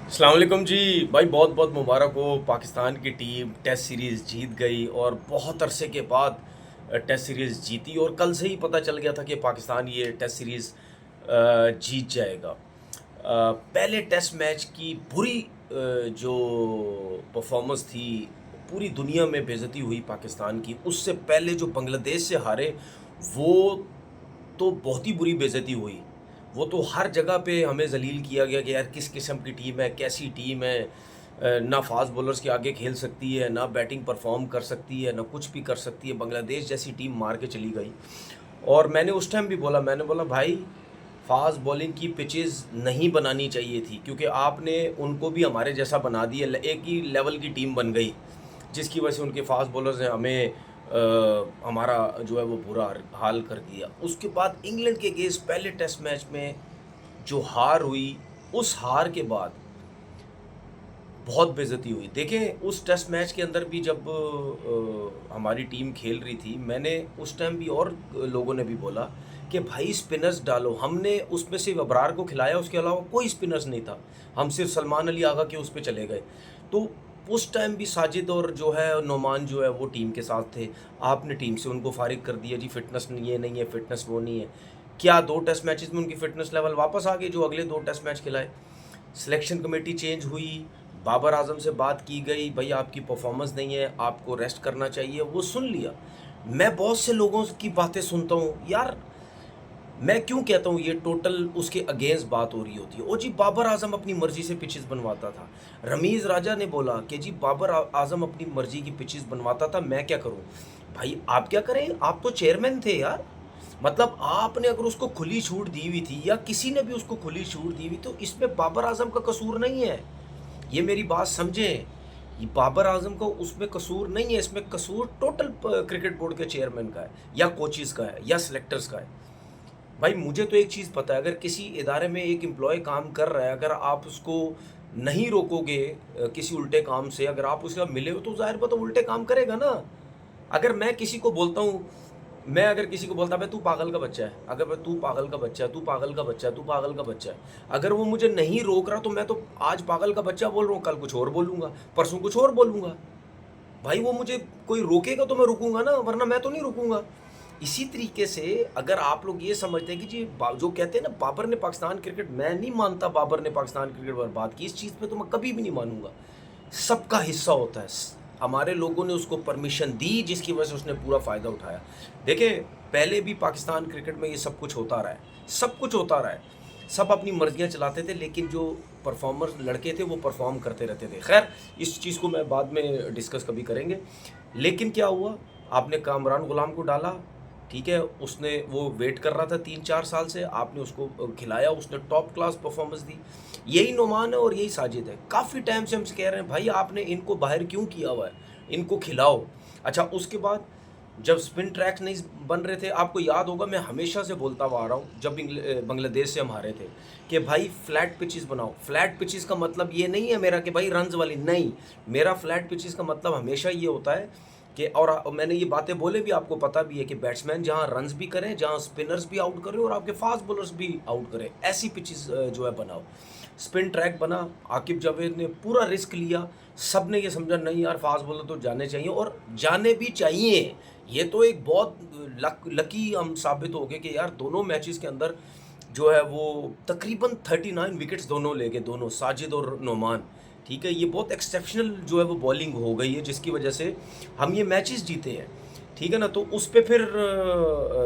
अस्सलाम वालेकुम जी। भाई बहुत बहुत मुबारक हो। पाकिस्तान की टीम टेस्ट सीरीज़ जीत गई और बहुत अरसे के बाद टेस्ट सीरीज़ जीती और कल से ही पता चल गया था कि पाकिस्तान ये टेस्ट सीरीज़ जीत जाएगा। पहले टेस्ट मैच की बुरी जो परफॉर्मेंस थी, पूरी दुनिया में बेइज्जती हुई पाकिस्तान की। उससे पहले जो बांग्लादेश से हारे, वो तो बहुत ही बुरी बेइज्जती हुई। वो तो हर जगह पे हमें ज़लील किया गया कि यार किस किस्म की टीम है, कैसी टीम है। ना फास्ट बॉलर्स के आगे खेल सकती है, ना बैटिंग परफॉर्म कर सकती है, ना कुछ भी कर सकती है। बांग्लादेश जैसी टीम मार के चली गई। और मैंने उस टाइम भी बोला, मैंने बोला भाई फास्ट बॉलिंग की पिचेस नहीं बनानी चाहिए थी, क्योंकि आपने उनको भी हमारे जैसा बना दिया, एक ही लेवल की टीम बन गई, जिसकी वजह से उनके फास्ट बॉलर्स ने हमें हमारा जो है वो बुरा हाल कर दिया। उसके बाद इंग्लैंड के अगेंस्ट पहले टेस्ट मैच में जो हार हुई, उस हार के बाद बहुत बेइज्जती हुई। देखें, उस टेस्ट मैच के अंदर भी जब हमारी टीम खेल रही थी, मैंने उस टाइम भी और लोगों ने भी बोला कि भाई स्पिनर्स डालो। हमने उसमें सिर्फ अबरार को खिलाया, उसके अलावा कोई स्पिनर्स नहीं था। हम सिर्फ सलमान अली आगा के उस पर चले गए। तो उस टाइम भी साजिद और जो है नोमान जो है वो टीम के साथ थे। आपने टीम से उनको फारिग कर दिया जी, फिटनेस ये नहीं है, फिटनेस वो नहीं है। क्या 2 टेस्ट मैचेस में उनकी फिटनेस लेवल वापस आ गई जो अगले 2 टेस्ट मैच खिलाए? सिलेक्शन कमेटी चेंज हुई, बाबर आजम से बात की गई, भाई आपकी परफॉर्मेंस नहीं है, आपको रेस्ट करना चाहिए, वो सुन लिया। मैं बहुत से लोगों की बातें सुनता हूँ यार। मैं क्यों कहता हूँ ये टोटल उसके अगेंस्ट बात हो रही होती है। ओ जी, बाबर आजम अपनी मर्जी से पिचेस बनवाता था। रमीज़ राजा ने बोला कि जी बाबर आजम अपनी मर्जी की पिचेस बनवाता था, मैं क्या करूँ? भाई आप क्या करें, आप तो चेयरमैन थे यार। मतलब आपने अगर उसको खुली छूट दी हुई थी या किसी ने भी उसको खुली छूट दी हुई, तो इसमें बाबर आजम का कसूर नहीं है। ये मेरी बात समझें, ये बाबर आजम का उसमें कसूर नहीं है। इसमें कसूर टोटल क्रिकेट बोर्ड के चेयरमैन का है, या कोचिज़ का है, या सिलेक्टर्स का है। भाई मुझे तो एक चीज़ पता है, अगर किसी इदारे में एक एम्प्लॉय काम कर रहा है, अगर आप उसको नहीं रोकोगे किसी उल्टे काम से, अगर आप उसके साथ मिले हो, तो ज़ाहिर बात है उल्टे काम करेगा ना। अगर मैं किसी को बोलता हूँ, मैं अगर किसी को बोलता भाई तू पागल का बच्चा है, अगर भाई तू पागल का बच्चा है, तू पागल का बच्चा है, तू पागल का बच्चा है, अगर वो मुझे नहीं रोक रहा, तो मैं तो आज पागल का बच्चा बोल रहा हूँ, कल कुछ और बोलूँगा, परसों कुछ और बोलूँगा। भाई वो मुझे कोई रोकेगा तो मैं रुकूंगा ना, वरना मैं तो नहीं रुकूंगा। इसी तरीके से अगर आप लोग ये समझते हैं कि जी जो कहते हैं ना बाबर ने पाकिस्तान क्रिकेट, मैं नहीं मानता बाबर ने पाकिस्तान क्रिकेट बर्बाद की, इस चीज़ पे तो मैं कभी भी नहीं मानूंगा। सबका हिस्सा होता है। हमारे लोगों ने उसको परमिशन दी, जिसकी वजह से उसने पूरा फ़ायदा उठाया। देखिए, पहले भी पाकिस्तान क्रिकेट में ये सब कुछ होता रहा है, सब कुछ होता रहा है। सब अपनी मर्जियाँ चलाते थे, लेकिन जो परफॉर्मर लड़के थे वो परफॉर्म करते रहते थे। खैर, इस चीज़ को मैं बाद में डिस्कस कभी करेंगे। लेकिन क्या हुआ, आपने कामरान गुलाम को डाला, ठीक है, उसने वो वेट कर रहा था 3-4 साल से, आपने उसको खिलाया, उसने टॉप क्लास परफॉर्मेंस दी। यही नोमान है और यही साजिद है। काफ़ी टाइम से हमसे कह रहे हैं भाई आपने इनको बाहर क्यों किया हुआ है, इनको खिलाओ। अच्छा, उसके बाद जब स्पिन ट्रैक्स नहीं बन रहे थे, आपको याद होगा मैं हमेशा से बोलता हुआ आ रहा हूँ, जब बांग्लादेश से हम हारे थे, कि भाई फ्लैट पिचेस बनाओ। फ्लैट पिचेस का मतलब ये नहीं है मेरा कि भाई रन्स वाली, नहीं। मेरा फ्लैट पिचेस का मतलब हमेशा ये होता है कि, और मैंने ये बातें बोले भी, आपको पता भी है, कि बैट्समैन जहाँ रन्स भी करें, जहाँ स्पिनर्स भी आउट करें और आपके फास्ट बॉलर्स भी आउट करें, ऐसी पिचेस जो है बनाओ। स्पिन ट्रैक बना, आकिब जावेद ने पूरा रिस्क लिया। सब ने ये समझा नहीं यार फास्ट बॉलर तो जाने चाहिए, और जाने भी चाहिए। ये तो एक बहुत लकी हम साबित हो गए कि यार दोनों मैचेस के अंदर जो है वो तकरीबन 39 विकेट्स दोनों ले गए, दोनों साजिद और नोमान। ठीक है, ये बहुत एक्सेप्शनल जो है वो बॉलिंग हो गई है, जिसकी वजह से हम ये मैचेस जीते हैं। ठीक है ना, तो उस पर फिर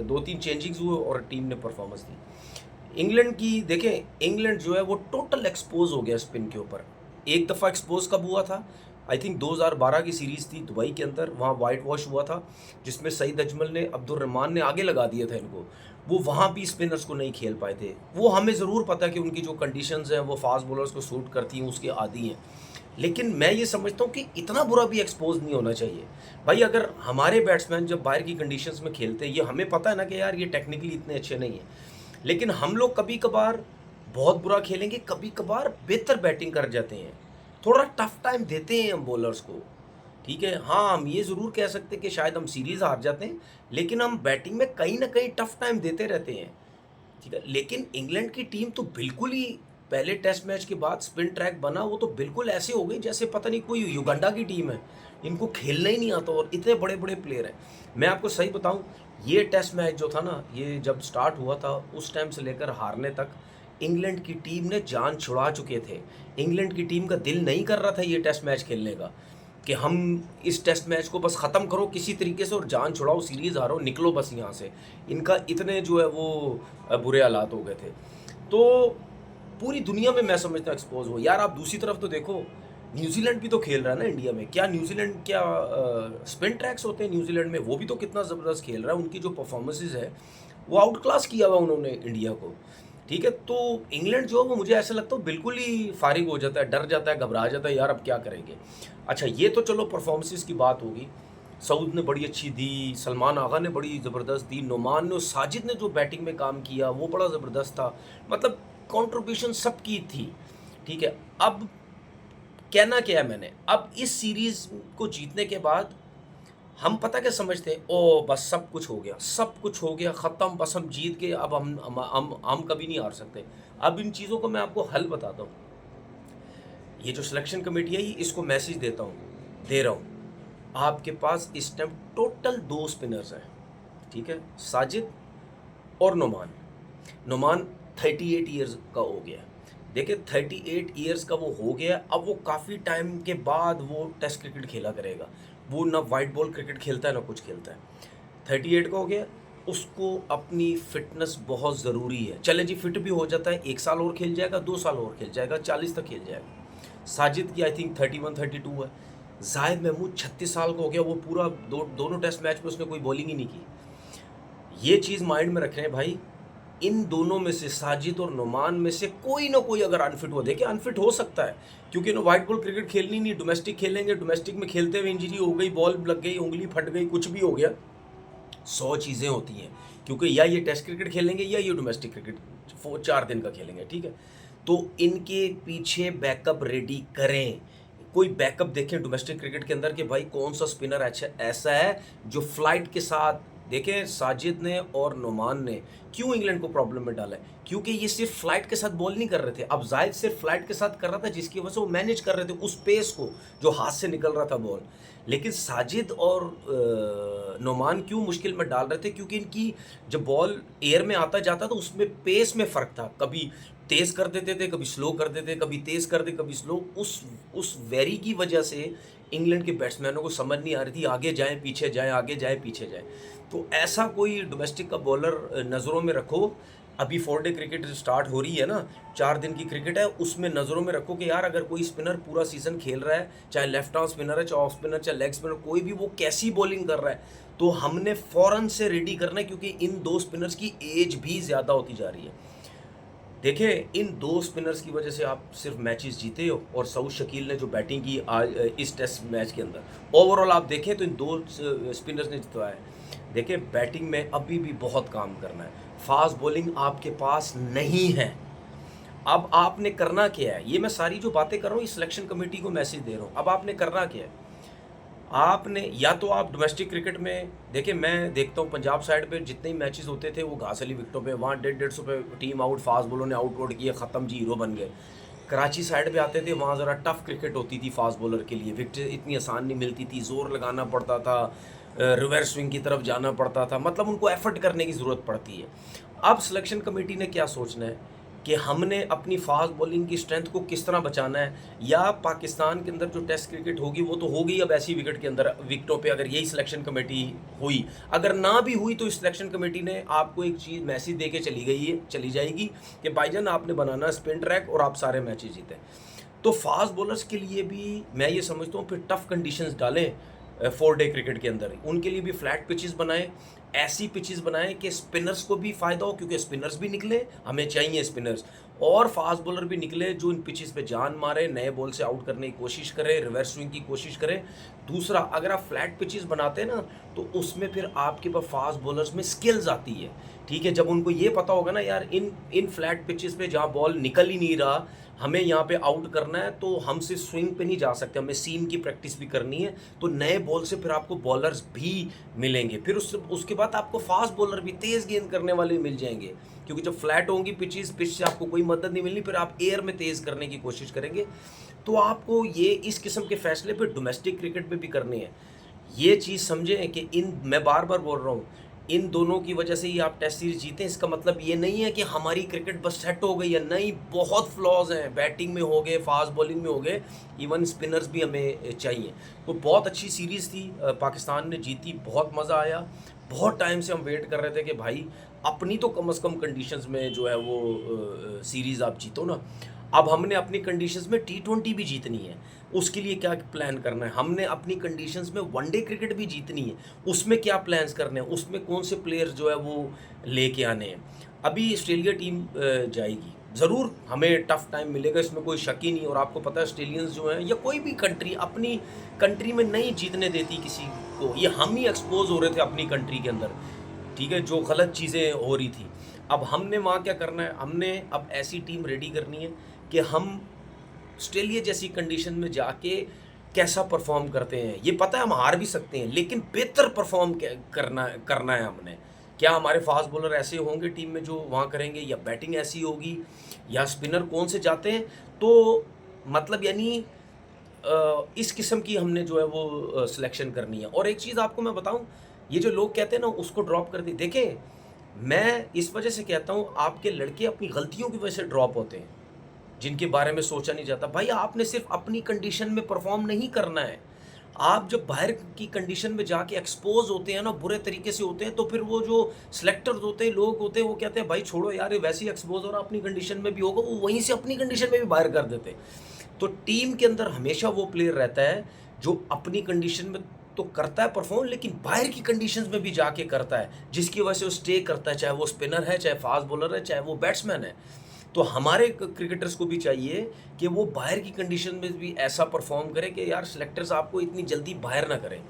2-3 चेंजिंग्स हुए और टीम ने परफॉर्मेंस दी। इंग्लैंड की देखें, इंग्लैंड जो है वो टोटल एक्सपोज हो गया स्पिन के ऊपर। एक दफ़ा एक्सपोज कब हुआ था? आई थिंक 2012 की सीरीज़ थी दुबई के अंदर, वहाँ वाइट वॉश हुआ था, जिसमें सईद अजमल ने, अब्दुल रहमान ने आगे लगा दिया था इनको। वो वहाँ भी स्पिनर्स को नहीं खेल पाए थे। वो हमें ज़रूर पता है कि उनकी जो कंडीशंस हैं वो फास्ट बॉलर्स को सूट करती हैं, उसके आदी हैं। लेकिन मैं ये समझता हूँ कि इतना बुरा भी एक्सपोज नहीं होना चाहिए। भाई अगर हमारे बैट्समैन जब बाहर की कंडीशंस में खेलते हैं, ये हमें पता है ना कि यार ये टेक्निकली इतने अच्छे नहीं हैं, लेकिन हम लोग कभी कभार बहुत बुरा खेलेंगे, कभी कभार बेहतर बैटिंग कर जाते हैं, थोड़ा टफ टाइम देते हैं हम बॉलर्स को। ठीक है, हाँ हम ये ज़रूर कह सकते हैं कि शायद हम सीरीज़ हार जाते हैं, लेकिन हम बैटिंग में कहीं ना कहीं टफ टाइम देते रहते हैं। ठीक है, लेकिन इंग्लैंड की टीम तो बिल्कुल ही पहले टेस्ट मैच के बाद स्पिन ट्रैक बना, वो तो बिल्कुल ऐसे हो गई जैसे पता नहीं कोई युगांडा की टीम है, इनको खेलना ही नहीं आता और इतने बड़े बड़े प्लेयर हैं। मैं आपको सही बताऊं, ये टेस्ट मैच जो था ना, ये जब स्टार्ट हुआ था उस टाइम से लेकर हारने तक इंग्लैंड की टीम ने जान छुड़ा चुके थे। इंग्लैंड की टीम का दिल नहीं कर रहा था ये टेस्ट मैच खेलने का, कि हम इस टेस्ट मैच को बस ख़त्म करो किसी तरीके से और जान छुड़ाओ, सीरीज़ हारो, निकलो बस यहाँ से। इनका इतने जो है वो बुरे हालात हो गए थे। तो पूरी दुनिया में मैं समझता हूँ एक्सपोज हो। यार आप दूसरी तरफ तो देखो, न्यूजीलैंड भी तो खेल रहा है ना इंडिया में। क्या न्यूजीलैंड क्या स्पिन ट्रैक्स होते हैं न्यूजीलैंड में, वो भी तो कितना ज़बरदस्त खेल रहा है। उनकी जो परफॉर्मेंसेज है वो आउट क्लास किया हुआ उन्होंने इंडिया को। ठीक है, तो इंग्लैंड जो है वो मुझे ऐसा लगता है बिल्कुल ही फारिग हो जाता है, डर जाता है, घबरा जाता है, यार अब क्या करेंगे। अच्छा ये तो चलो परफॉर्मेंसेस की बात होगी, सऊद ने बड़ी अच्छी दी, सलमान आगा ने बड़ी ज़बरदस्त दी, नुमान ने और साजिद ने जो बैटिंग में काम किया वो बड़ा ज़बरदस्त था। मतलब कंट्रीब्यूशन सबकी थी। ठीक है, अब कहना क्या है मैंने, अब इस सीरीज़ को जीतने के बाद हम पता क्या समझते हैं, ओ बस सब कुछ हो गया, सब कुछ हो गया, ख़त्म, बस हम जीत गए, अब हम कभी नहीं हार सकते। अब इन चीज़ों को मैं आपको हल बताता हूँ। ये जो सिलेक्शन कमेटी है, इसको मैसेज दे रहा हूँ। आपके पास इस टाइम टोटल 2 स्पिनर्स हैं, ठीक है, साजिद और नुमान। नुमान 38 ईयर्स का हो गया। देखिए 38 ईयर्स का वो हो गया, अब वो काफ़ी टाइम के बाद वो टेस्ट क्रिकेट खेला करेगा। वो ना वाइट बॉल क्रिकेट खेलता है ना कुछ खेलता है। 38 का हो गया, उसको अपनी फिटनेस बहुत ज़रूरी है। चले जी फिट भी हो जाता है, 1 साल और खेल जाएगा, 2 साल और खेल जाएगा, 40 तक खेल जाएगा। साजिद की आई थिंक 31-32 है। जाहिद महमूद 36 साल का हो गया, वो पूरा दोनों टेस्ट मैच में उसने कोई बॉलिंग ही नहीं की। ये चीज़ माइंड में रखें भाई, इन दोनों में से साजिद और नुमान में से कोई ना कोई अगर अनफिट हो, देखिए अनफिट हो सकता है क्योंकि ना वाइट बॉल क्रिकेट खेलनी नहीं, डोमेस्टिक खेलेंगे, डोमेस्टिक में खेलते हुए इंजरी हो गई, बॉल लग गई, उंगली फट गई, कुछ भी हो गया, 100 चीज़ें होती हैं। क्योंकि या ये टेस्ट क्रिकेट खेलेंगे या ये डोमेस्टिक क्रिकेट 4 दिन का खेलेंगे। ठीक है, तो इनके पीछे बैकअप रेडी करें। कोई बैकअप देखें डोमेस्टिक क्रिकेट के अंदर कि भाई कौन सा स्पिनर अच्छा ऐसा है जो फ्लाइट के साथ। देखें साजिद ने और नुमान ने क्यों इंग्लैंड को प्रॉब्लम में डाला है, क्योंकि ये सिर्फ फ्लाइट के साथ बॉल नहीं कर रहे थे। अब जाहिद सिर्फ फ्लाइट के साथ कर रहा था जिसकी वजह से वो मैनेज कर रहे थे उस पेस को जो हाथ से निकल रहा था बॉल। लेकिन साजिद और नुमान क्यों मुश्किल में डाल रहे थे, क्योंकि इनकी जब बॉल एयर में आता जाता तो उसमें पेस में फ़र्क था। कभी तेज़ कर देते थे, कभी स्लो कर देते, कभी तेज़ कर दे, कभी स्लो। उस वेरी की वजह से इंग्लैंड के बैट्समैनों को समझ नहीं आ रही थी आगे जाएं पीछे जाएं, आगे जाएं पीछे जाएं। तो ऐसा कोई डोमेस्टिक का बॉलर नज़रों में रखो। अभी 4 डे क्रिकेट स्टार्ट हो रही है ना, 4 दिन की क्रिकेट है, उसमें नज़रों में रखो कि यार अगर कोई स्पिनर पूरा सीज़न खेल रहा है, चाहे लेफ्ट आर्म स्पिनर है, चाहे ऑफ स्पिनर, चाहे लेग स्पिनर, कोई भी वो कैसी बॉलिंग कर रहा है, तो हमने फ़ौरन से रेडी करना है क्योंकि इन 2 स्पिनर्स की एज भी ज़्यादा होती जा रही है। देखिए इन 2 स्पिनर्स की वजह से आप सिर्फ मैचेस जीते हो, और सऊद शकील ने जो बैटिंग की आज इस टेस्ट मैच के अंदर, ओवरऑल आप देखें तो इन 2 स्पिनर्स ने जितवाया है। देखिए बैटिंग में अभी भी बहुत काम करना है, फास्ट बॉलिंग आपके पास नहीं है। अब आपने करना क्या है, ये मैं सारी जो बातें कर रहा हूँ इस सिलेक्शन कमेटी को मैसेज दे रहा हूँ। अब आपने करना क्या है, आपने या तो आप डोमेस्टिक क्रिकेट में देखिए, मैं देखता हूँ पंजाब साइड पे जितने ही मैचेस होते थे वो घास वाली विकेटों पे, वहाँ 150-150 पे टीम आउट, फास्ट बॉलर ने आउट किया, ख़त्म जी, हीरो बन गए। कराची साइड पे आते थे, वहाँ ज़रा टफ क्रिकेट होती थी फास्ट बॉलर के लिए, विकेट इतनी आसान नहीं मिलती थी, ज़ोर लगाना पड़ता था, रिवर्स स्विंग की तरफ जाना पड़ता था, मतलब उनको एफर्ट करने की ज़रूरत पड़ती है। अब सिलेक्शन कमेटी ने क्या सोचना है कि हमने अपनी फास्ट बॉलिंग की स्ट्रेंथ को किस तरह बचाना है, या पाकिस्तान के अंदर जो टेस्ट क्रिकेट होगी वो तो होगी अब ऐसी विकेट के अंदर, विकेटों पे, अगर यही सिलेक्शन कमेटी हुई। अगर ना भी हुई तो इस सिलेक्शन कमेटी ने आपको एक चीज़ मैसेज दे के चली जाएगी कि भाईजान आपने बनाना स्पिन ट्रैक और आप सारे मैचेस जीते। तो फास्ट बॉलर्स के लिए भी मैं ये समझता हूँ फिर टफ कंडीशंस डालें 4 डे क्रिकेट के अंदर, उनके लिए भी फ्लैट पिचेस बनाएं, ऐसी पिचेस बनाएं कि स्पिनर्स को भी फ़ायदा हो, क्योंकि स्पिनर्स भी निकले, हमें चाहिए स्पिनर्स, और फास्ट बॉलर भी निकले जो इन पिचेस पे जान मारे, नए बॉल से आउट करने की कोशिश करें, रिवर्स स्विंग की कोशिश करें। दूसरा, अगर आप फ्लैट पिचेस बनाते हैं ना तो उसमें फिर आपके पास फास्ट बॉलर्स में स्किल्स आती है। ठीक है, जब उनको ये पता होगा ना यार इन फ्लैट पिचेस पे जहाँ बॉल निकल ही नहीं रहा, हमें यहाँ पे आउट करना है तो हमसे स्विंग पे नहीं जा सकते, हमें सीम की प्रैक्टिस भी करनी है। तो नए बॉल से फिर आपको बॉलर्स भी मिलेंगे, फिर उसके बाद आपको फास्ट बॉलर भी, तेज़ गेंद करने वाले मिल जाएंगे, क्योंकि जब फ्लैट होंगी पिच से आपको कोई मदद नहीं मिलनी, फिर आप एयर में तेज़ करने की कोशिश करेंगे। तो आपको ये इस किस्म के फैसले फिर डोमेस्टिक क्रिकेट में भी करने हैं। ये चीज़ समझें कि मैं बार बार बोल रहा हूँ, इन दोनों की वजह से ही आप टेस्ट सीरीज जीते। इसका मतलब ये नहीं है कि हमारी क्रिकेट बस सेट हो गई है, नहीं, बहुत फ्लॉज हैं, बैटिंग में हो गए, फास्ट बॉलिंग में हो गए, इवन स्पिनर्स भी हमें चाहिए। तो बहुत अच्छी सीरीज़ थी, पाकिस्तान ने जीती, बहुत मज़ा आया। बहुत टाइम से हम वेट कर रहे थे कि भाई अपनी तो कम से कम कंडीशंस में जो है वो सीरीज़ आप जीतो ना। अब हमने अपनी कंडीशंस में T20 भी जीतनी है। उसके लिए क्या प्लान करना है, हमने अपनी कंडीशंस में वनडे क्रिकेट भी जीतनी है, उसमें क्या प्लान्स करने हैं, उसमें कौन से प्लेयर्स जो है वो लेके आने हैं। अभी ऑस्ट्रेलिया टीम जाएगी, ज़रूर हमें टफ टाइम मिलेगा, इसमें कोई शक ही नहीं। और आपको पता है ऑस्ट्रेलियंस जो हैं या कोई भी कंट्री अपनी कंट्री में नहीं जीतने देती किसी को, ये हम ही एक्सपोज हो रहे थे अपनी कंट्री के अंदर, ठीक है, जो गलत चीज़ें हो रही थी। अब हमने वहाँ क्या करना है, हमने अब ऐसी टीम रेडी करनी है कि हम ऑस्ट्रेलिया जैसी कंडीशन में जाके कैसा परफॉर्म करते हैं। ये पता है हम हार भी सकते हैं, लेकिन बेहतर परफॉर्म करना है हमने। क्या हमारे फास्ट बॉलर ऐसे होंगे टीम में जो वहाँ करेंगे, या बैटिंग ऐसी होगी, या स्पिनर कौन से जाते हैं। तो मतलब यानी इस किस्म की हमने जो है वो सिलेक्शन करनी है। और एक चीज़ आपको मैं बताऊं, ये जो लोग कहते हैं ना उसको ड्रॉप कर दी, देखें मैं इस वजह से कहता हूं, आपके लड़के अपनी गलतियों की वजह से ड्रॉप होते हैं, जिनके बारे में सोचा नहीं जाता। भाई आपने सिर्फ अपनी कंडीशन में परफॉर्म नहीं करना है, आप जब बाहर की कंडीशन में जाके एक्सपोज होते हैं ना, बुरे तरीके से होते हैं, तो फिर वो जो सिलेक्टर्स होते हैं, लोग होते हैं, वो कहते हैं भाई छोड़ो यार, ये वैसे ही एक्सपोज हो रहा, अपनी कंडीशन में भी होगा, वो वहीं से अपनी कंडीशन में भी बाहर कर देते हैं। तो टीम के अंदर हमेशा वो प्लेयर रहता है जो अपनी कंडीशन में तो करता है परफॉर्म, लेकिन बाहर की कंडीशंस में भी जाके करता है, जिसकी वजह से वो स्टे करता है, चाहे वो स्पिनर है, चाहे फास्ट बॉलर है, चाहे वो बैट्समैन है। तो हमारे क्रिकेटर्स को भी चाहिए कि वो बाहर की कंडीशन में भी ऐसा परफॉर्म करें कि यार सिलेक्टर्स आपको इतनी जल्दी बाहर ना करें,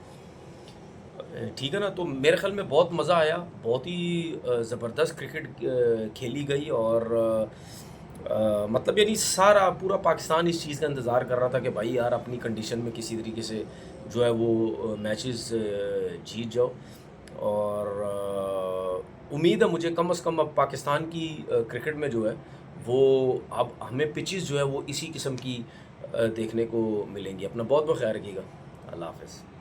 ठीक है ना। तो मेरे ख्याल में बहुत मज़ा आया, बहुत ही ज़बरदस्त क्रिकेट खेली गई। और मतलब यानी सारा पूरा पाकिस्तान इस चीज़ का इंतज़ार कर रहा था कि भाई यार अपनी कंडीशन में किसी तरीके से जो है वो मैचेस जीत जाओ। और उम्मीद है मुझे कम से कम अब पाकिस्तान की क्रिकेट में जो है वो अब हमें पिचेस जो है वो इसी किस्म की देखने को मिलेंगी। अपना बहुत बहुत ख्याल रखिएगा। अल्लाह हाफ़िज़।